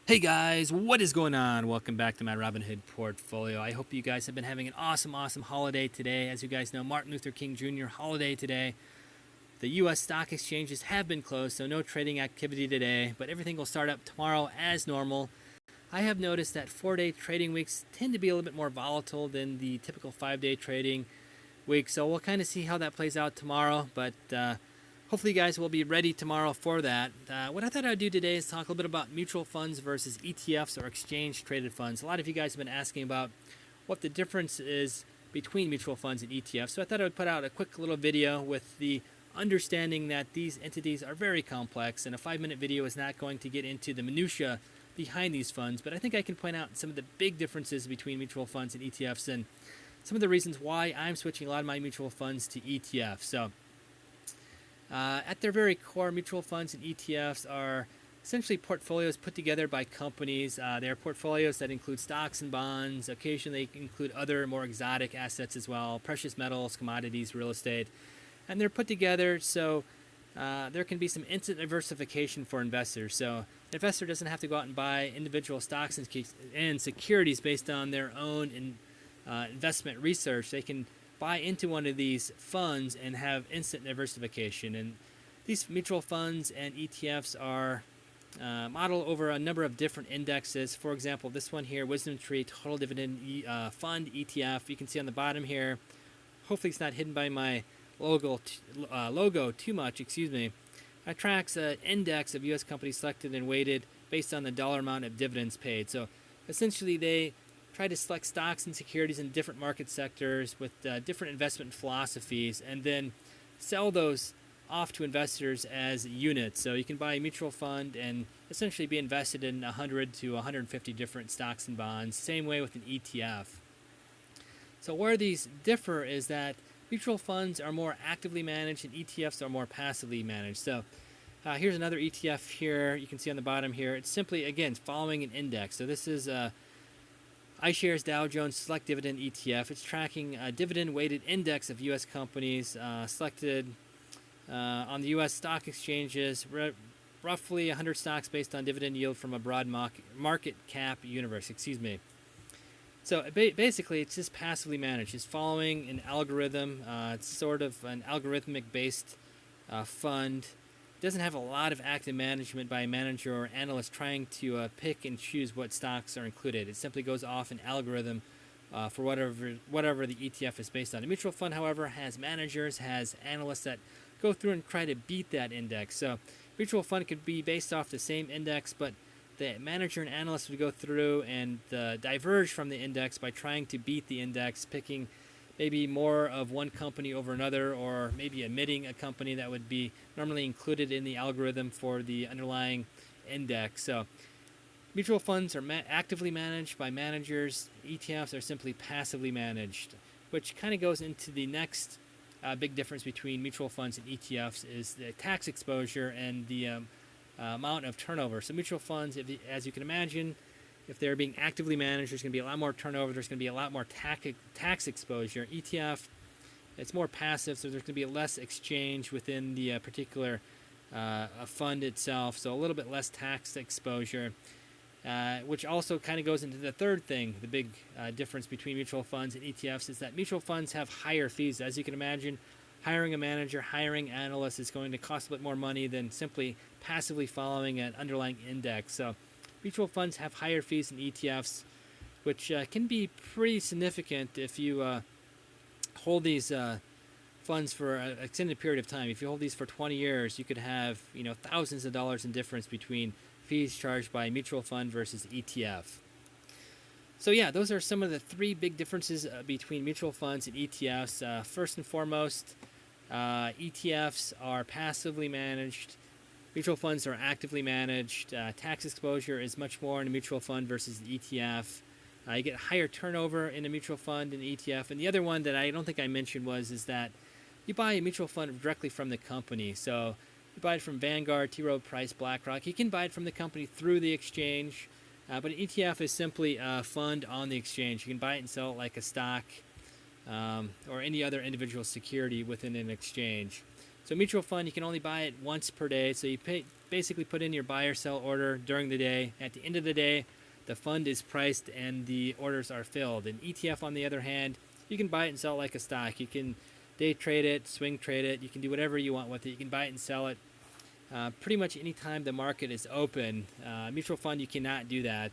Hey guys, what is going on? Welcome back to my Robinhood portfolio. I hope you guys have been having an awesome holiday today. As you guys know, Martin Luther King Jr. holiday today. The U.S. stock exchanges have been closed, so no trading activity today, but everything will start up tomorrow as normal. I have noticed that 4-day trading weeks tend to be a little bit more volatile than the typical 5-day trading week, so we'll kind of see how that plays out tomorrow, but hopefully you guys will be ready tomorrow for that. What I thought I'd do today is talk a little bit about mutual funds versus ETFs or exchange traded funds. A lot of you guys have been asking about what the difference is between mutual funds and ETFs, so I thought I would put out a quick little video with the understanding that these entities are very complex, and a 5-minute video is not going to get into the minutia behind these funds, but I think I can point out some of the big differences between mutual funds and ETFs and some of the reasons why I'm switching a lot of my mutual funds to ETFs. So at their very core, mutual funds and ETFs are essentially portfolios put together by companies. They are portfolios that include stocks and bonds. Occasionally, they include other more exotic assets as well, precious metals, commodities, real estate. And they're put together so there can be some instant diversification for investors. So an investor doesn't have to go out and buy individual stocks and securities based on their own investment research. They can buy into one of these funds and have instant diversification. And these mutual funds and ETFs are modeled over a number of different indexes. For example, this one here, Wisdom Tree Total Dividend Fund ETF. You can see on the bottom here. Hopefully, it's not hidden by my logo too much. Excuse me. It tracks an index of U.S. companies selected and weighted based on the dollar amount of dividends paid. So, essentially, they try to select stocks and securities in different market sectors with different investment philosophies and then sell those off to investors as units. So you can buy a mutual fund and essentially be invested in 100 to 150 different stocks and bonds. Same way with an ETF. So where these differ is that mutual funds are more actively managed and ETFs are more passively managed. So here's another ETF here. You can see on the bottom here. It's simply, again, following an index. So this is iShares Dow Jones Select Dividend ETF. It's tracking a dividend-weighted index of U.S. companies selected on the U.S. stock exchanges, roughly 100 stocks based on dividend yield from a broad market cap universe. So basically, it's just passively managed. It's following an algorithm. It's sort of an algorithmic-based fund. It doesn't have a lot of active management by a manager or analyst trying to pick and choose what stocks are included. It simply goes off an algorithm for whatever the ETF is based on. A mutual fund, however, has managers, has analysts that go through and try to beat that index. So mutual fund could be based off the same index, but the manager and analyst would go through and diverge from the index by trying to beat the index, picking maybe more of one company over another, or maybe omitting a company that would be normally included in the algorithm for the underlying index. So mutual funds are actively managed by managers. ETFs are simply passively managed, which kind of goes into the next big difference between mutual funds and ETFs is the tax exposure and the amount of turnover. So mutual funds, as you can imagine, if they're being actively managed, there's going to be a lot more turnover. There's going to be a lot more tax exposure. ETF, it's more passive, so there's going to be less exchange within the particular fund itself, so a little bit less tax exposure, which also kind of goes into the third thing. The big difference between mutual funds and ETFs is that mutual funds have higher fees. As you can imagine, hiring a manager, hiring analysts is going to cost a bit more money than simply passively following an underlying index. So mutual funds have higher fees than ETFs, which can be pretty significant if you hold these funds for an extended period of time. If you hold these for 20 years, you could have thousands of dollars in difference between fees charged by a mutual fund versus ETF. So yeah, those are some of the three big differences between mutual funds and ETFs. First and foremost, ETFs are passively managed. Mutual funds are actively managed. Tax exposure is much more in a mutual fund versus an ETF. You get higher turnover in a mutual fund and ETF. And the other one that I don't think I mentioned is that you buy a mutual fund directly from the company. So you buy it from Vanguard, T. Rowe Price, BlackRock. You can buy it from the company through the exchange. But an ETF is simply a fund on the exchange. You can buy it and sell it like a stock or any other individual security within an exchange. So mutual fund, you can only buy it once per day. So you basically put in your buy or sell order during the day. At the end of the day, the fund is priced and the orders are filled. An ETF, on the other hand, you can buy it and sell it like a stock. You can day trade it, swing trade it. You can do whatever you want with it. You can buy it and sell it pretty much anytime the market is open. Mutual fund, you cannot do that.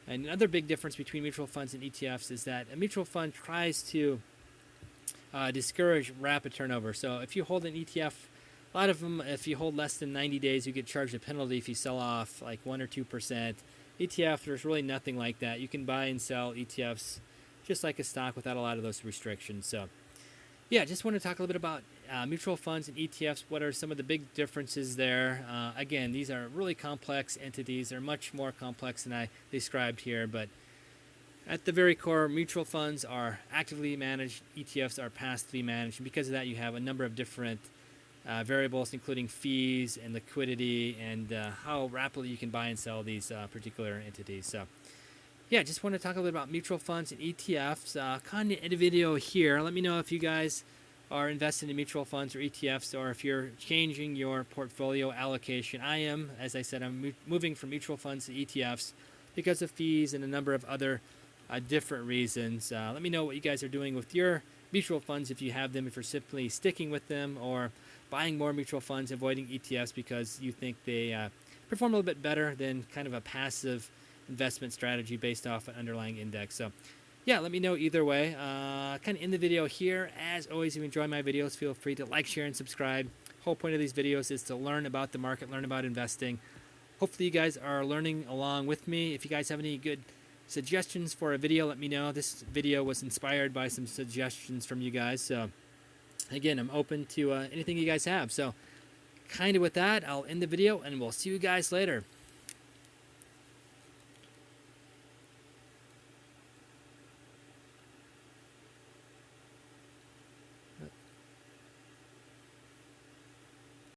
And another big difference between mutual funds and ETFs is that a mutual fund tries to discourage rapid turnover. So if you hold an ETF, a lot of them, if you hold less than 90 days, you get charged a penalty if you sell off like 1 or 2%. ETF, there's really nothing like that. You can buy and sell ETFs just like a stock without a lot of those restrictions. So yeah, just want to talk a little bit about mutual funds and ETFs. What are some of the big differences there? Again, these are really complex entities. They're much more complex than I described here, but at the very core, mutual funds are actively managed, ETFs are passively managed, and because of that, you have a number of different variables, including fees and liquidity and how rapidly you can buy and sell these particular entities. So yeah, just want to talk a little bit about mutual funds and ETFs. Kind of end the video here. Let me know if you guys are invested in mutual funds or ETFs, or if you're changing your portfolio allocation. I am, as I said, I'm moving from mutual funds to ETFs because of fees and a number of other different reasons. Let me know what you guys are doing with your mutual funds, if you have them, if you're simply sticking with them, or buying more mutual funds, avoiding ETFs because you think they perform a little bit better than kind of a passive investment strategy based off an underlying index. So yeah, let me know either way. Kind of end the video here. As always, if you enjoy my videos, feel free to like, share, and subscribe. Whole point of these videos is to learn about the market, learn about investing. Hopefully you guys are learning along with me. If you guys have any good suggestions for a video, let me know. This video was inspired by some suggestions from you guys. So again, I'm open to anything you guys have. So kind of with that, I'll end the video and we'll see you guys later.